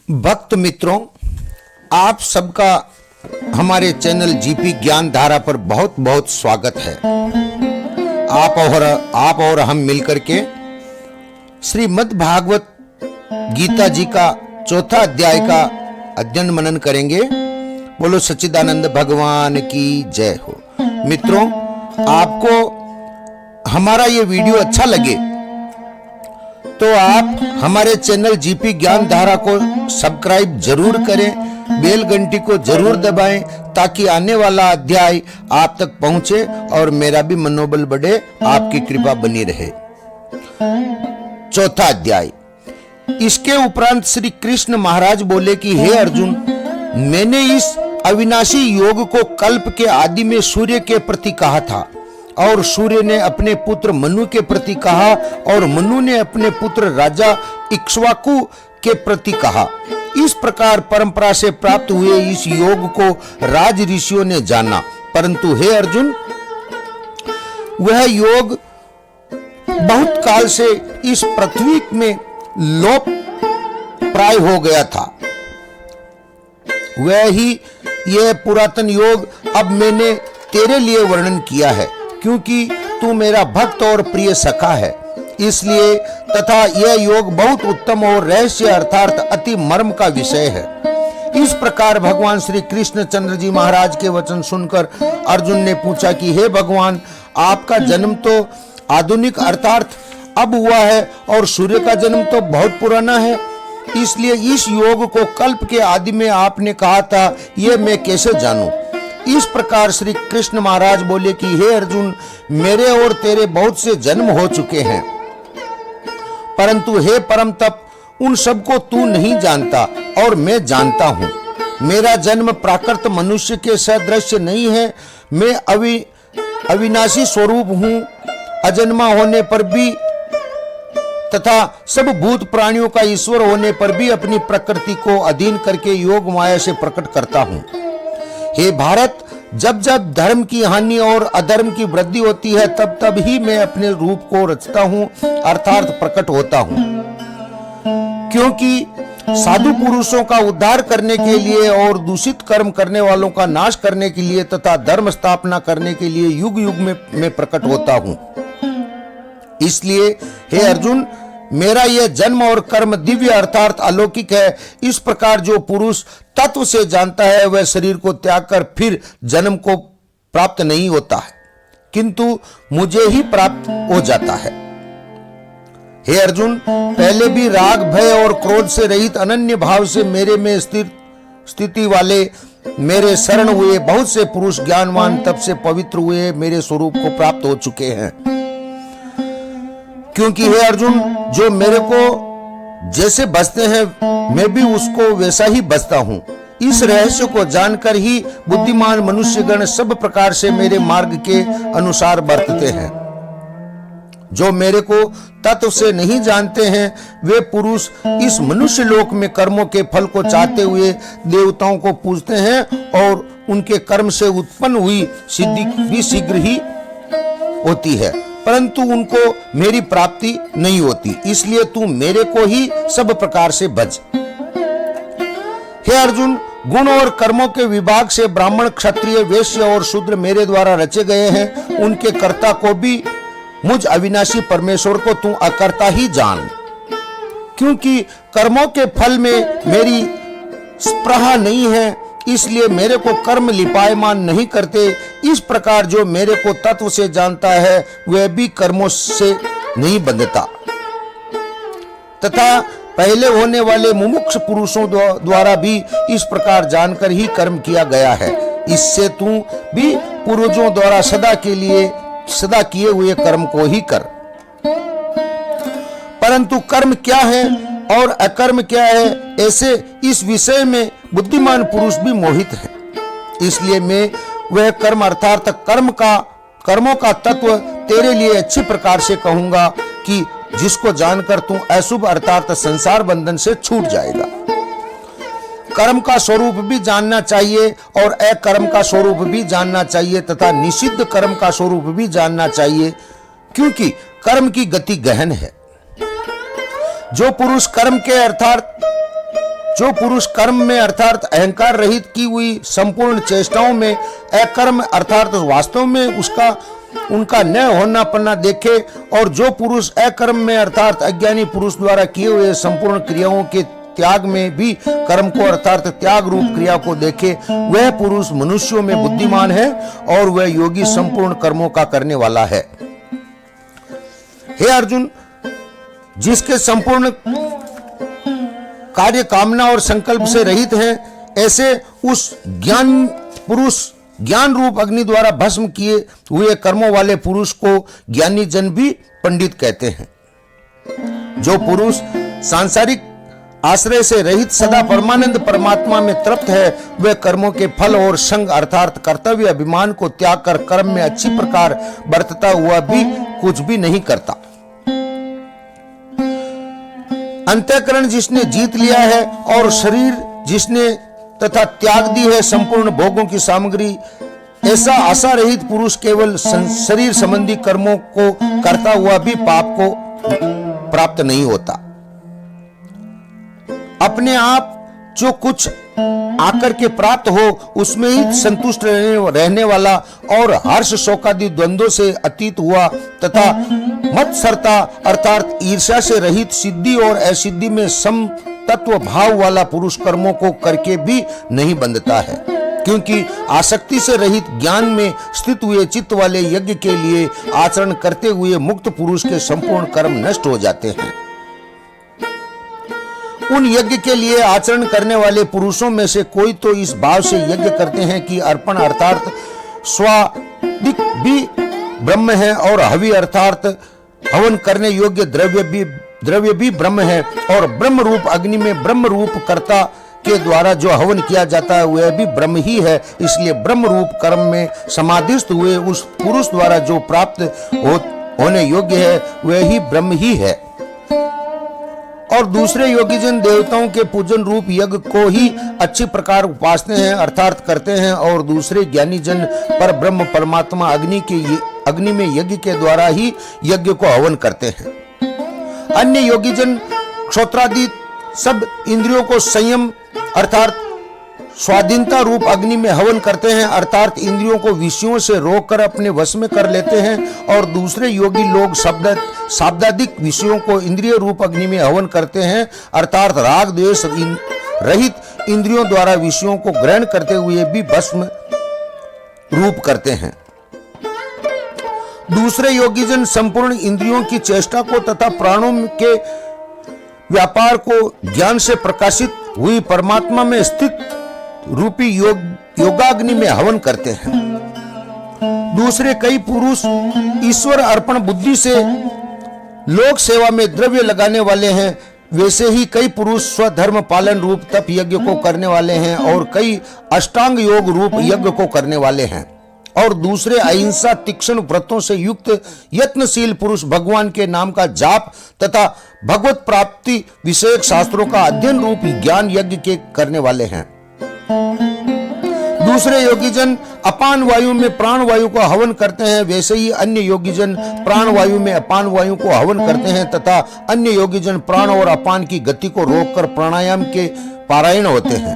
भक्त मित्रों, आप सबका हमारे चैनल जीपी ज्ञान धारा पर बहुत बहुत स्वागत है। आप और हम मिलकर के श्रीमद् भागवत गीता जी का चौथा अध्याय का अध्ययन मनन करेंगे। बोलो सच्चिदानंद भगवान की जय हो। मित्रों, आपको हमारा ये वीडियो अच्छा लगे तो आप हमारे चैनल जीपी ज्ञान धारा को सब्सक्राइब जरूर करें, बेल घंटी को जरूर दबाएं ताकि आने वाला अध्याय आप तक पहुंचे और मेरा भी मनोबल बढ़े, आपकी कृपा बनी रहे। चौथा अध्याय। इसके उपरांत श्री कृष्ण महाराज बोले कि हे अर्जुन, मैंने इस अविनाशी योग को कल्प के आदि में सूर्य के प्रति कहा था और सूर्य ने अपने पुत्र मनु के प्रति कहा और मनु ने अपने पुत्र राजा इक्ष्वाकु के प्रति कहा। इस प्रकार परंपरा से प्राप्त हुए इस योग को राज ऋषियों ने जाना, परंतु हे अर्जुन, वह योग बहुत काल से इस पृथ्वी में लोप प्राय हो गया था। वह ही यह पुरातन योग अब मैंने तेरे लिए वर्णन किया है, क्योंकि तू मेरा भक्त और प्रिय सखा है, इसलिए तथा यह योग बहुत उत्तम और रहस्य अर्थात अति मर्म का विषय है। इस प्रकार भगवान श्री कृष्ण चंद्र जी महाराज के वचन सुनकर अर्जुन ने पूछा कि हे भगवान, आपका जन्म तो आधुनिक अर्थात अब हुआ है और सूर्य का जन्म तो बहुत पुराना है, इसलिए इस योग को कल्प के आदि में आपने कहा था, यह मैं कैसे जानूं। इस प्रकार श्री कृष्ण महाराज बोले कि हे अर्जुन, मेरे और तेरे बहुत से जन्म हो चुके हैं, परंतु हे परम तप, उन सबको तू नहीं जानता और मैं जानता हूं। मेरा जन्म प्राकृत मनुष्य के सदृश नहीं है। मैं अविनाशी स्वरूप हूं, अजन्मा होने पर भी तथा सब भूत प्राणियों का ईश्वर होने पर भी अपनी प्रकृति को अधीन करके योग माया से प्रकट करता हूं। हे भारत, जब जब धर्म की हानि और अधर्म की वृद्धि होती है, तब तब ही मैं अपने रूप को रचता हूं अर्थात प्रकट होता हूं, क्योंकि साधु पुरुषों का उद्धार करने के लिए और दूषित कर्म करने वालों का नाश करने के लिए तथा धर्म स्थापना करने के लिए युग युग में मैं प्रकट होता हूं। इसलिए हे अर्जुन, मेरा यह जन्म और कर्म दिव्य अर्थात अलौकिक है। इस प्रकार जो पुरुष तत्व से जानता है, वह शरीर को त्याग कर फिर जन्म को प्राप्त नहीं होता है, किंतु मुझे ही प्राप्त हो जाता है। हे अर्जुन, पहले भी राग, भय और क्रोध से रहित अनन्य भाव से मेरे में स्थिति वाले मेरे शरण हुए बहुत से पुरुष ज्ञानवान तब से पवित्र हुए मेरे स्वरूप को प्राप्त हो चुके हैं। क्योंकि हे अर्जुन, जो मेरे को जैसे बसते हैं, मैं भी उसको वैसा ही बसता हूं। इस रहस्य को जानकर ही बुद्धिमान मनुष्यगण सब प्रकार से मेरे मार्ग के अनुसार बरतते हैं। जो मेरे को तत्व से नहीं जानते हैं, वे पुरुष इस मनुष्य लोक में कर्मों के फल को चाहते हुए देवताओं को पूजते हैं और उनके कर्म से उत्पन्न हुई सिद्धि भी शीघ्र ही होती है, परंतु उनको मेरी प्राप्ति नहीं होती। इसलिए तू मेरे को ही सब प्रकार से भज। हे अर्जुन, गुण और कर्मों के विभाग से ब्राह्मण, क्षत्रिय, वैश्य और शूद्र मेरे द्वारा रचे गए हैं। उनके कर्ता को भी मुझ अविनाशी परमेश्वर को तू अकर्ता ही जान, क्योंकि कर्मों के फल में मेरी स्पृहा नहीं है, इसलिए मेरे को कर्म लिपायमान नहीं करते। इस प्रकार जो मेरे को तत्व से जानता है, वह भी कर्मों से नहीं बंधता तथा पहले होने वाले मुमुक्ष पुरुषों द्वारा भी इस प्रकार जानकर ही कर्म किया गया है। इससे तू भी पूर्वजों द्वारा सदा किए हुए कर्म को ही कर। परंतु कर्म क्या है और अकर्म क्या है, ऐसे इस विषय में बुद्धिमान पुरुष भी मोहित है। इसलिए मैं वह कर्म अर्थात कर्मों का तत्व तेरे लिए अच्छी प्रकार से कहूंगा कि जिसको जानकर तू अशुभ अर्थात संसार बंधन से छूट जाएगा। कर्म का स्वरूप भी जानना चाहिए और अकर्म का स्वरूप भी जानना चाहिए तथा निषिद्ध कर्म का स्वरूप भी जानना चाहिए, क्योंकि कर्म की गति गहन है। जो पुरुष कर्म के अर्थात जो पुरुष कर्म में अर्थात अहंकार रहित की हुई संपूर्ण चेष्टाओं में अकर्म अर्थात वास्तव में उनका न होना पन्ना देखे, और जो पुरुष अकर्म में अर्थात अज्ञानी पुरुष द्वारा किए हुए संपूर्ण क्रियाओं के त्याग में भी कर्म को अर्थात त्याग रूप क्रिया को देखे, वह पुरुष मनुष्यों में बुद्धिमान है और वह योगी संपूर्ण कर्मों का करने वाला है। हे अर्जुन, जिसके संपूर्ण कार्य कामना और संकल्प से रहित हैं, ऐसे उस ज्ञान पुरुष ज्ञान रूप अग्नि द्वारा भस्म किए हुए कर्मों वाले पुरुष को ज्ञानी जन भी पंडित कहते हैं। जो पुरुष सांसारिक आश्रय से रहित सदा परमानंद परमात्मा में तृप्त है, वह कर्मों के फल और संग अर्थात कर्तव्य अभिमान को त्याग कर कर्म में अच्छी प्रकार बरतता हुआ भी कुछ भी नहीं करता। अंतःकरण जिसने जीत लिया है और शरीर जिसने तथा त्याग दी है संपूर्ण भोगों की सामग्री, ऐसा आशा रहित पुरुष केवल शरीर संबंधी कर्मों को करता हुआ भी पाप को प्राप्त नहीं होता। अपने आप जो कुछ आकर के प्राप्त हो उसमें ही संतुष्ट रहने वाला और हर्ष शोकादि द्वंद्वों से अतीत हुआ तथा मत्सरता अर्थात ईर्ष्या से रहित सिद्धि और असिद्धि में सम तत्व भाव वाला पुरुष कर्मों को करके भी नहीं बंधता है, क्योंकि आसक्ति से रहित ज्ञान में स्थित हुए चित्त वाले यज्ञ के लिए आचरण करते हुए मुक्त पुरुष के संपूर्ण कर्म नष्ट हो जाते हैं। उन यज्ञ के लिए आचरण करने वाले पुरुषों में से कोई तो इस भाव से यज्ञ करते हैं कि अर्पण अर्थात स्वादिक भी ब्रह्म है और हवि अर्थात हवन करने योग्य द्रव्य भी ब्रह्म है, और ब्रह्म रूप अग्नि में ब्रह्म रूप कर्ता के द्वारा जो हवन किया जाता है वह भी ब्रह्म ही है। इसलिए ब्रह्म रूप कर्म में समाधिस्थ हुए उस पुरुष द्वारा जो प्राप्त होने योग्य है वह ही ब्रह्म ही है। और दूसरे योगीजन देवताओं के पूजन रूप यज्ञ को ही अच्छी प्रकार उपासते हैं अर्थात करते हैं, और दूसरे ज्ञानी जन पर ब्रह्म परमात्मा अग्नि में यज्ञ के द्वारा ही यज्ञ को हवन करते हैं। अन्य योगीजन श्रोत्रादि सब इंद्रियों को संयम अर्थात स्वाधीनता रूप अग्नि में हवन करते हैं अर्थात इंद्रियों को विषयों से रोककर अपने वश में कर लेते हैं, और दूसरे योगी लोग शाब्दादिक विषयों को इंद्रिय रूप अग्नि में हवन करते हैं अर्थात राग द्वेष रहित इंद्रियों द्वारा विषयों को ग्रहण करते हुए भी भस्म रूप करते हैं। दूसरे योगीजन संपूर्ण इंद्रियों की चेष्टा को तथा प्राणों के व्यापार को ज्ञान से प्रकाशित हुई परमात्मा में स्थित रूपी योगाग्नि में हवन करते हैं। दूसरे कई पुरुष ईश्वर अर्पण बुद्धि से लोक सेवा में द्रव्य लगाने वाले हैं, वैसे ही कई पुरुष स्वधर्म पालन रूप तप यज्ञ को करने वाले हैं और कई अष्टांग योग रूप यज्ञ को करने वाले हैं, और दूसरे अहिंसा तीक्ष्ण व्रतों से युक्त यत्नशील पुरुष भगवान के नाम का जाप तथा भगवत प्राप्ति विषयक शास्त्रों का अध्ययन रूप ज्ञान यज्ञ के करने वाले हैं। दूसरे योगीजन अपान वायु में प्राण वायु को हवन करते हैं, वैसे ही अन्य योगीजन प्राण वायु में अपान वायु को हवन करते हैं तथा अन्य योगीजन प्राण और अपान की गति को रोककर प्राणायाम के पारायण होते हैं।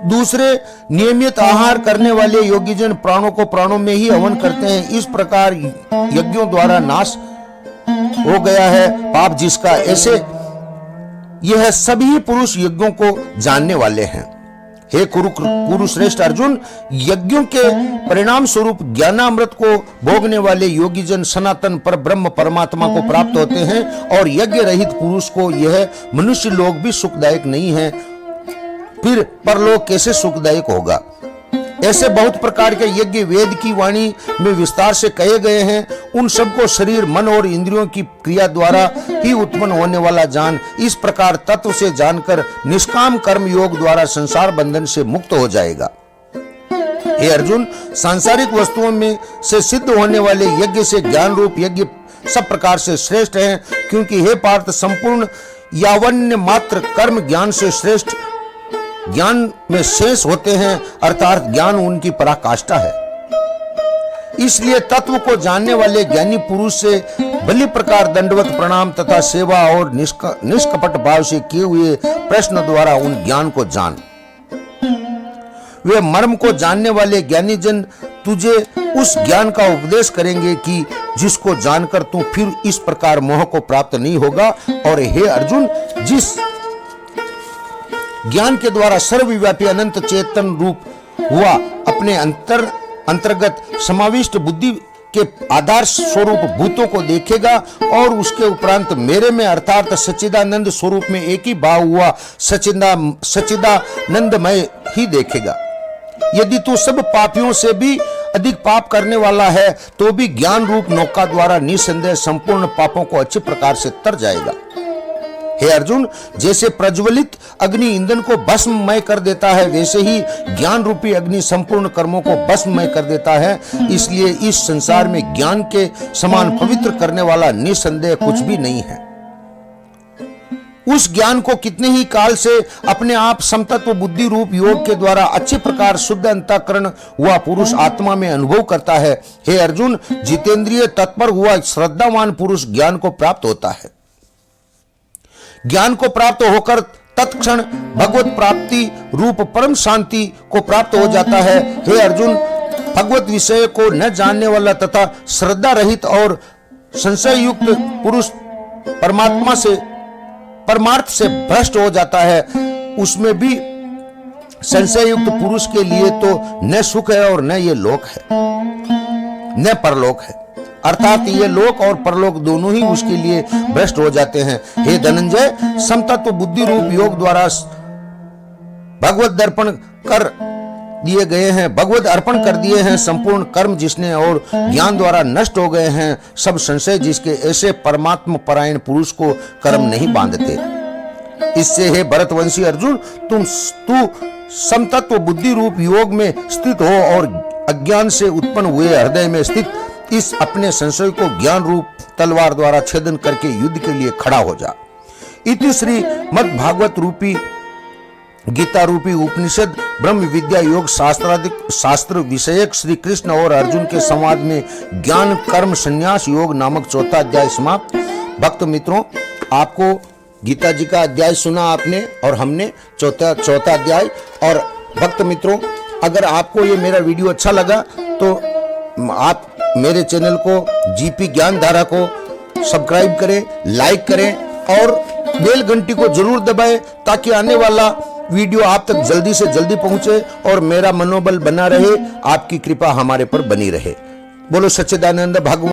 दूसरे नियमित आहार करने वाले योगीजन प्राणों को प्राणों में ही हवन करते हैं। इस प्रकार यज्ञों द्वारा नाश हो गया है पाप जिसका, ऐसे यह सभी पुरुष यज्ञों को जानने वाले हैं। हे कुरुश्रेष्ठ अर्जुन, यज्ञों के परिणाम स्वरूप ज्ञानामृत को भोगने वाले योगीजन सनातन पर ब्रह्म परमात्मा को प्राप्त होते हैं, और यज्ञ रहित पुरुष को यह मनुष्य लोक भी सुखदायक नहीं है, फिर परलोक कैसे सुखदायक होगा। ऐसे बहुत प्रकार के यज्ञ वेद की वाणी में विस्तार से कहे गए हैं। उन सबको शरीर मन और इंद्रियों की क्रिया द्वारा ही उत्पन्न होने वाला जान, इस प्रकार तत्व से जानकर निष्काम कर्म योग द्वारा संसार बंधन से मुक्त हो जाएगा। हे अर्जुन, सांसारिक वस्तुओं में से सिद्ध होने वाले यज्ञ से ज्ञान रूप यज्ञ सब प्रकार से श्रेष्ठ है, क्योंकि हे पार्थ संपूर्ण यावन्य मात्र कर्म ज्ञान से श्रेष्ठ ज्ञान में शेष होते हैं अर्थात ज्ञान उनकी पराकाष्ठा है। इसलिए तत्व को जानने वाले ज्ञानी पुरुष से भली प्रकार दंडवत प्रणाम तथा सेवा और निष्कपट भाव से किए हुए प्रश्न द्वारा उन ज्ञान को जान। वे मर्म को जानने वाले ज्ञानी जन तुझे उस ज्ञान का उपदेश करेंगे कि जिसको जानकर तू फिर इस प्रकार मोह को प्राप्त नहीं होगा। और हे अर्जुन, जिस ज्ञान के द्वारा सर्वव्यापी अनंत चेतन रूप हुआ अपने अंतर्गत समाविष्ट बुद्धि के आधार स्वरूप भूतों को देखेगा और उसके उपरांत मेरे में अर्थात सच्चिदानंद स्वरूप में एक ही भाव हुआ सच्चिदानंदमय ही देखेगा। यदि तू सब पापियों से भी अधिक पाप करने वाला है तो भी ज्ञान रूप नौका द्वारा निसंदेह संपूर्ण पापों को अच्छी प्रकार से तर जाएगा। हे अर्जुन, जैसे प्रज्वलित अग्नि ईंधन को भस्ममय कर देता है, वैसे ही ज्ञान रूपी अग्नि संपूर्ण कर्मों को भस्ममय कर देता है। इसलिए इस संसार में ज्ञान के समान पवित्र करने वाला निसंदेह कुछ भी नहीं है। उस ज्ञान को कितने ही काल से अपने आप समतत्व बुद्धि रूप योग के द्वारा अच्छी प्रकार शुद्ध अंतःकरण हुआ पुरुष आत्मा में अनुभव करता है। हे अर्जुन, जितेंद्रिय तत्पर हुआ श्रद्धावान पुरुष ज्ञान को प्राप्त होता है। ज्ञान को प्राप्त होकर तत्क्षण भगवत प्राप्ति रूप परम शांति को प्राप्त हो जाता है। हे अर्जुन, भगवत विषय को न जानने वाला तथा श्रद्धा रहित और संशय युक्त पुरुष परमार्थ से भ्रष्ट हो जाता है। उसमें भी संशय युक्त पुरुष के लिए तो न सुख है और न ये लोक है, न परलोक है, अर्थात ये लोक और परलोक दोनों ही उसके लिए भ्रष्ट हो जाते हैं। हे धनंजय, समतत्व बुद्धि रूप योग द्वारा भगवत अर्पण कर दिए हैं संपूर्ण कर्म जिसने और ज्ञान द्वारा नष्ट हो गए हैं सब संशय जिसके, ऐसे परमात्मा परायण पुरुष को कर्म नहीं बांधते। इससे हे भरतवंशी अर्जुन, तू समतत्व बुद्धि रूप योग में स्थित हो और अज्ञान से उत्पन्न हुए हृदय में स्थित इस अपने संशय को ज्ञान रूप तलवार द्वारा छेदन करके युद्ध के लिए खड़ा हो जा। इति श्री मद् भागवत रूपी गीता रूपी उपनिषद ब्रह्म विद्या योग शास्त्र विषयक श्री कृष्ण और अर्जुन के संवाद में ज्ञान कर्म संन्यास योग नामक चौथा अध्याय समाप्त। भक्त मित्रों, आपको गीता जी का अध्याय सुना आपने और हमने चौथा अध्याय। और भक्त मित्रों, अगर आपको ये मेरा वीडियो अच्छा लगा तो आप मेरे चैनल को जीपी ज्ञान धारा को सब्सक्राइब करें, लाइक करें और बेल घंटी को जरूर दबाएं ताकि आने वाला वीडियो आप तक जल्दी से जल्दी पहुंचे और मेरा मनोबल बना रहे, आपकी कृपा हमारे पर बनी रहे। बोलो सच्चिदानंद भगवान।